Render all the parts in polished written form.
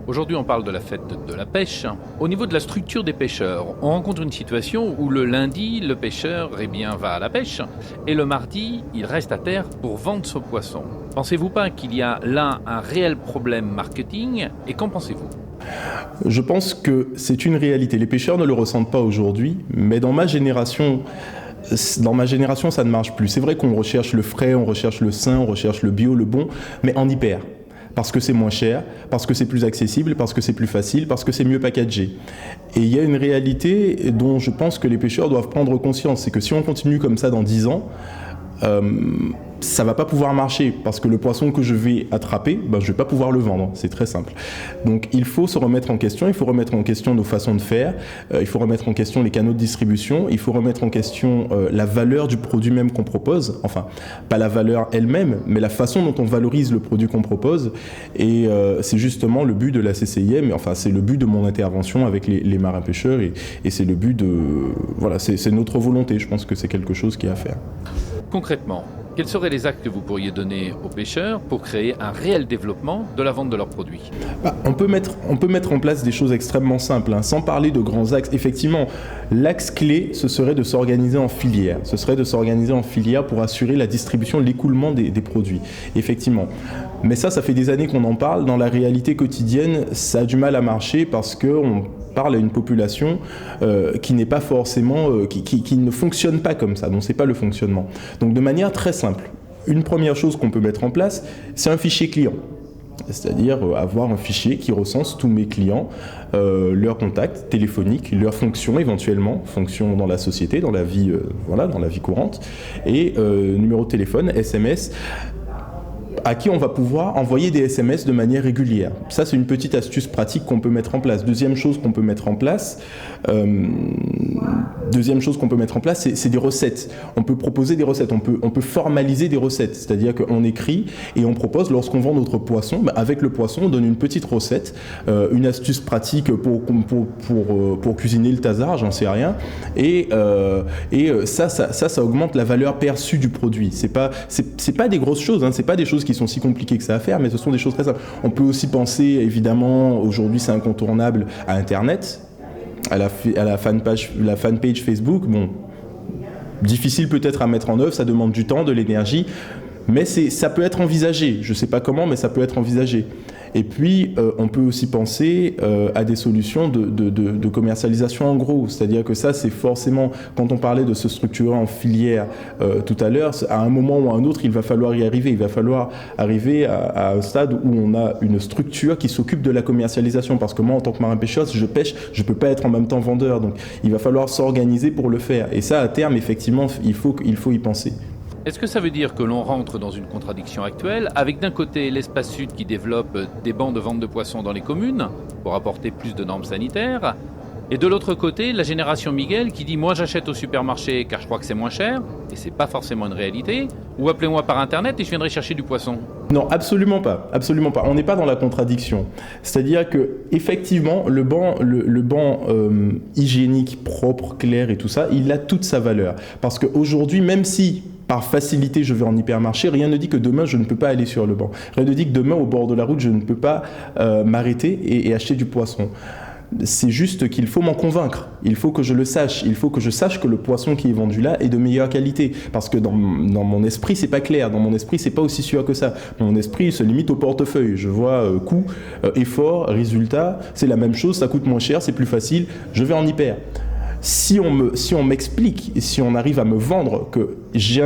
Aujourd'hui, on parle de la fête de la pêche. Au niveau de la structure des pêcheurs, on rencontre une situation où le lundi, le pêcheur va à la pêche et le mardi, il reste à terre pour vendre son poisson. Pensez-vous pas qu'il y a là un réel problème marketing et qu'en pensez-vous ? Je pense que c'est une réalité. Les pêcheurs ne le ressentent pas aujourd'hui, mais dans ma génération, ça ne marche plus. C'est vrai qu'on recherche le frais, on recherche le sain, on recherche le bio, le bon, mais en hyper. Parce que c'est moins cher, parce que c'est plus accessible, parce que c'est plus facile, parce que c'est mieux packagé. Et il y a une réalité dont je pense que les pêcheurs doivent prendre conscience. C'est que si on continue comme ça dans 10 ans, ça va pas pouvoir marcher parce que le poisson que je vais attraper, je vais pas pouvoir le vendre. C'est très simple. Donc il faut se remettre en question, il faut remettre en question nos façons de faire, il faut remettre en question les canaux de distribution, il faut remettre en question la valeur du produit même qu'on propose. Enfin, pas la valeur elle-même, mais la façon dont on valorise le produit qu'on propose. Et c'est justement le but de la CCIM, enfin c'est le but de mon intervention avec les marins pêcheurs et c'est le but de... Voilà, c'est notre volonté. Je pense que c'est quelque chose qui est à faire. Concrètement, quels seraient les actes que vous pourriez donner aux pêcheurs pour créer un réel développement de la vente de leurs produits ? On peut mettre en place des choses extrêmement simples, sans parler de grands axes. Effectivement, l'axe clé, ce serait de s'organiser en filière. Ce serait de s'organiser en filière pour assurer la distribution, l'écoulement des produits. Effectivement. Mais ça fait des années qu'on en parle. Dans la réalité quotidienne, ça a du mal à marcher parce qu'on parle à une population qui n'est pas forcément, qui ne fonctionne pas comme ça, donc c'est pas le fonctionnement. Donc de manière très simple, une première chose qu'on peut mettre en place, c'est un fichier client. C'est-à-dire avoir un fichier qui recense tous mes clients, leurs contacts téléphoniques, leurs fonctions éventuellement, fonctions dans la société, dans la vie, dans la vie courante, et numéro de téléphone, SMS, à qui on va pouvoir envoyer des SMS de manière régulière. Ça, c'est une petite astuce pratique qu'on peut mettre en place. Deuxième chose qu'on peut mettre en place, c'est des recettes. On peut proposer des recettes, on peut formaliser des recettes. C'est-à-dire qu'on écrit et on propose, lorsqu'on vend notre poisson, avec le poisson, on donne une petite recette, une astuce pratique pour cuisiner le tasard, j'en sais rien. Et ça augmente la valeur perçue du produit. C'est pas des grosses choses, c'est pas des choses qui sont si compliquées que ça à faire, mais ce sont des choses très simples. On peut aussi penser, évidemment, aujourd'hui c'est incontournable, à Internet, à la fanpage Facebook. Bon, difficile peut-être à mettre en œuvre, ça demande du temps, de l'énergie, mais ça peut être envisagé. Je ne sais pas comment, mais ça peut être envisagé. Et puis, on peut aussi penser à des solutions de commercialisation en gros. C'est-à-dire que ça, c'est forcément, quand on parlait de se structurer en filière tout à l'heure, à un moment ou à un autre, il va falloir y arriver. Il va falloir arriver à un stade où on a une structure qui s'occupe de la commercialisation. Parce que moi, en tant que marin-pêcheur, si je pêche, je ne peux pas être en même temps vendeur. Donc, il va falloir s'organiser pour le faire. Et ça, à terme, effectivement, il faut y penser. Est-ce que ça veut dire que l'on rentre dans une contradiction actuelle avec d'un côté l'Espace Sud qui développe des bancs de vente de poissons dans les communes pour apporter plus de normes sanitaires et de l'autre côté la génération Miguel qui dit moi j'achète au supermarché car je crois que c'est moins cher et c'est pas forcément une réalité ou appelez-moi par internet et je viendrai chercher du poisson ? Non, absolument pas. On n'est pas dans la contradiction. C'est-à-dire que effectivement, le banc hygiénique, propre, clair et tout ça, il a toute sa valeur. Parce qu'aujourd'hui, même si par facilité je vais en hypermarché, rien ne dit que demain je ne peux pas aller sur le banc. Rien ne dit que demain au bord de la route je ne peux pas m'arrêter et acheter du poisson. C'est juste qu'il faut m'en convaincre, il faut que je le sache, il faut que je sache que le poisson qui est vendu là est de meilleure qualité. Parce que dans mon esprit, c'est pas clair, dans mon esprit, c'est pas aussi sûr que ça. Mon esprit se limite au portefeuille. Je vois coût, effort, résultat, c'est la même chose, ça coûte moins cher, c'est plus facile, je vais en hyper. Si on m'explique et si on arrive à me vendre que j'ai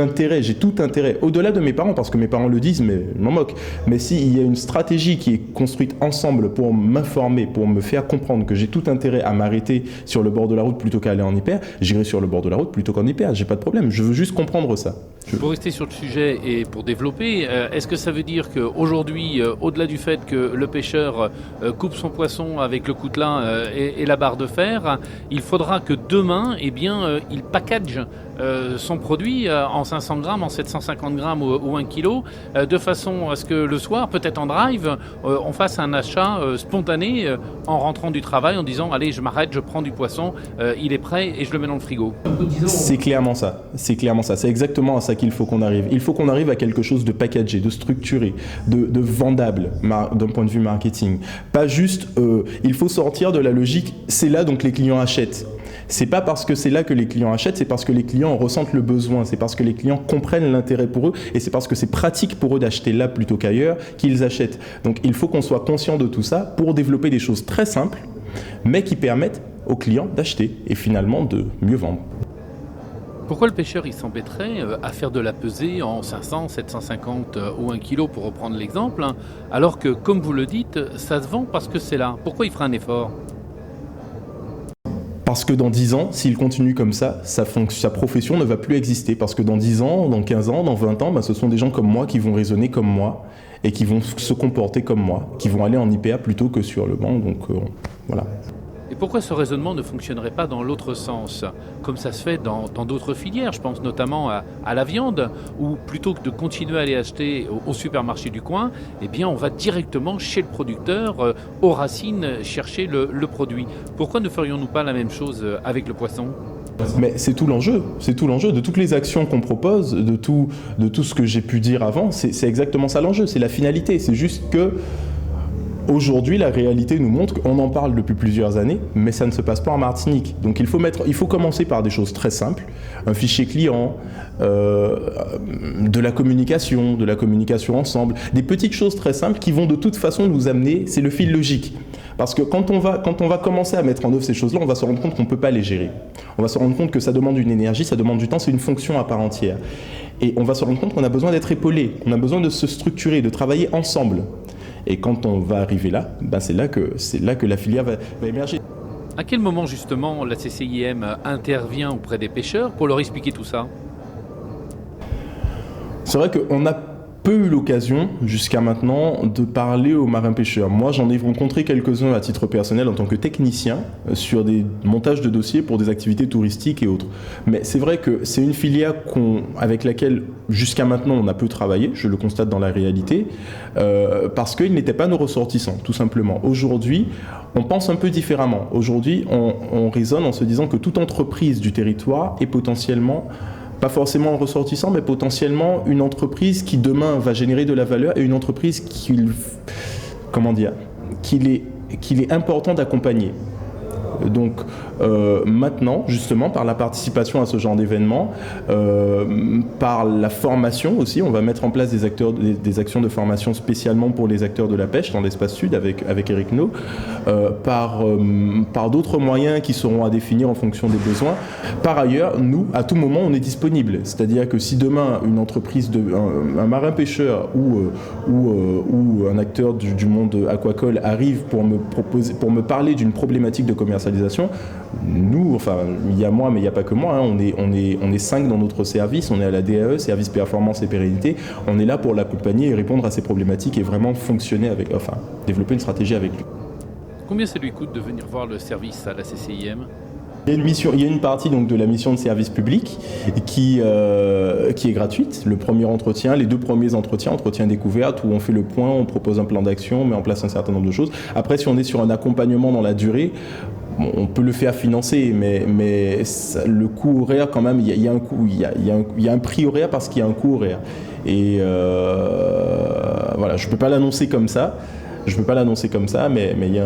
tout intérêt, au-delà de mes parents, parce que mes parents le disent, mais je m'en moque, mais s'il y a une stratégie qui est construite ensemble pour m'informer, pour me faire comprendre que j'ai tout intérêt à m'arrêter sur le bord de la route plutôt qu'à aller en hyper, j'irai sur le bord de la route plutôt qu'en hyper, j'ai pas de problème, je veux juste comprendre ça. Pour rester sur le sujet et pour développer, est-ce que ça veut dire qu'aujourd'hui, au-delà du fait que le pêcheur coupe son poisson avec le coutelas et la barre de fer, il faudra que demain, il package son produit en 500 grammes, en 750 grammes ou 1 kilo, de façon à ce que le soir, peut-être en drive, on fasse un achat spontané en rentrant du travail en disant « Allez, je m'arrête, je prends du poisson, il est prêt et je le mets dans le frigo ». C'est clairement ça. C'est clairement ça. C'est exactement à ça qu'il faut qu'on arrive. Il faut qu'on arrive à quelque chose de packagé, de structuré, de vendable d'un point de vue marketing. Pas juste, il faut sortir de la logique, c'est là donc les clients achètent. C'est pas parce que c'est là que les clients achètent, c'est parce que les clients ressentent le besoin, c'est parce que les clients comprennent l'intérêt pour eux et c'est parce que c'est pratique pour eux d'acheter là plutôt qu'ailleurs qu'ils achètent. Donc il faut qu'on soit conscient de tout ça pour développer des choses très simples, mais qui permettent aux clients d'acheter et finalement de mieux vendre. Pourquoi le pêcheur il s'embêterait à faire de la pesée en 500, 750 ou 1 kilo pour reprendre l'exemple, hein, alors que comme vous le dites, ça se vend parce que c'est là. Pourquoi il fera un effort ? Parce que dans 10 ans, s'il continue comme ça, sa profession ne va plus exister. Parce que dans 10 ans, dans 15 ans, dans 20 ans, ce sont des gens comme moi qui vont raisonner comme moi et qui vont se comporter comme moi, qui vont aller en IPA plutôt que sur le banc. Donc voilà. Et pourquoi ce raisonnement ne fonctionnerait pas dans l'autre sens, comme ça se fait dans d'autres filières? Je pense notamment à la viande, où plutôt que de continuer à aller acheter au supermarché du coin, eh bien on va directement chez le producteur, aux racines, chercher le produit. Pourquoi ne ferions-nous pas la même chose avec le poisson? Mais c'est tout l'enjeu de toutes les actions qu'on propose, de tout ce que j'ai pu dire avant, c'est exactement ça l'enjeu, c'est la finalité, c'est juste que aujourd'hui, la réalité nous montre qu'on en parle depuis plusieurs années, mais ça ne se passe pas en Martinique. Donc il faut commencer par des choses très simples, un fichier client, de la communication ensemble, des petites choses très simples qui vont de toute façon nous amener, c'est le fil logique. Parce que quand on va commencer à mettre en œuvre ces choses-là, on va se rendre compte qu'on ne peut pas les gérer. On va se rendre compte que ça demande une énergie, ça demande du temps, c'est une fonction à part entière. Et on va se rendre compte qu'on a besoin d'être épaulé, on a besoin de se structurer, de travailler ensemble. Et quand on va arriver là, c'est là que la filière va émerger. À quel moment justement la CCIM intervient auprès des pêcheurs pour leur expliquer tout ça? C'est vrai qu'on a peu eu l'occasion jusqu'à maintenant de parler aux marins-pêcheurs. Moi, j'en ai rencontré quelques-uns à titre personnel en tant que technicien sur des montages de dossiers pour des activités touristiques et autres. Mais c'est vrai que c'est une filière avec laquelle jusqu'à maintenant on a peu travaillé, je le constate dans la réalité, parce qu'ils n'étaient pas nos ressortissants, tout simplement. Aujourd'hui, on pense un peu différemment. Aujourd'hui, on raisonne en se disant que toute entreprise du territoire est potentiellement pas forcément en ressortissant, mais potentiellement une entreprise qui demain va générer de la valeur et une entreprise qu'il est important d'accompagner. Donc maintenant, justement, par la participation à ce genre d'événements, par la formation aussi, on va mettre en place des actions de formation spécialement pour les acteurs de la pêche dans l'espace sud avec Eric No, par d'autres moyens qui seront à définir en fonction des besoins. Par ailleurs, nous, à tout moment, on est disponible. C'est-à-dire que si demain, une entreprise, un marin-pêcheur ou un acteur du monde aquacole arrive pour me parler d'une problématique de commercialisation, nous, enfin, il y a moi, mais il n'y a pas que moi, hein, on est 5 dans notre service, on est à la DAE, service performance et pérennité, on est là pour l'accompagner et répondre à ses problématiques et vraiment développer une stratégie avec lui. Combien ça lui coûte de venir voir le service à la CCIM ? Il y a une partie donc, de la mission de service public qui est gratuite. Le premier entretien, les 2 premiers entretien découverte, où on fait le point, on propose un plan d'action, on met en place un certain nombre de choses. Après, si on est sur un accompagnement dans la durée, on peut le faire financer, mais le coût horaire, quand même, il y a un coût, il y a un prix horaire parce qu'il y a un coût horaire. Et voilà, je ne peux pas l'annoncer comme ça, mais il y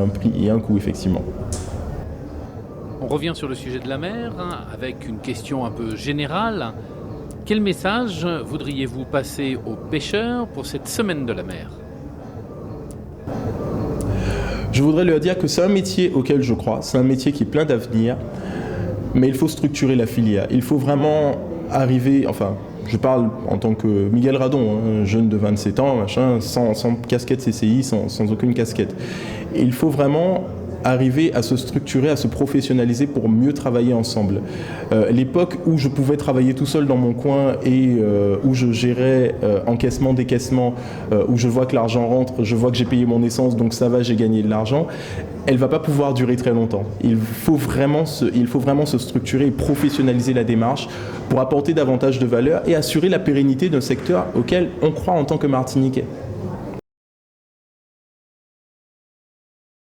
a un coût, effectivement. On revient sur le sujet de la mer, avec une question un peu générale. Quel message voudriez-vous passer aux pêcheurs pour cette semaine de la mer ? Je voudrais leur dire que c'est un métier auquel je crois, c'est un métier qui est plein d'avenir, mais il faut structurer la filière. Il faut vraiment arriver, je parle en tant que Miguel Radon, un jeune de 27 ans, sans casquette CCI, sans aucune casquette. Et il faut vraiment arriver à se structurer, à se professionnaliser pour mieux travailler ensemble. L'époque où je pouvais travailler tout seul dans mon coin et où je gérais encaissement, décaissement, où je vois que l'argent rentre, je vois que j'ai payé mon essence, donc ça va, j'ai gagné de l'argent, elle ne va pas pouvoir durer très longtemps. Il faut vraiment se structurer et professionnaliser la démarche pour apporter davantage de valeur et assurer la pérennité d'un secteur auquel on croit en tant que Martiniquais.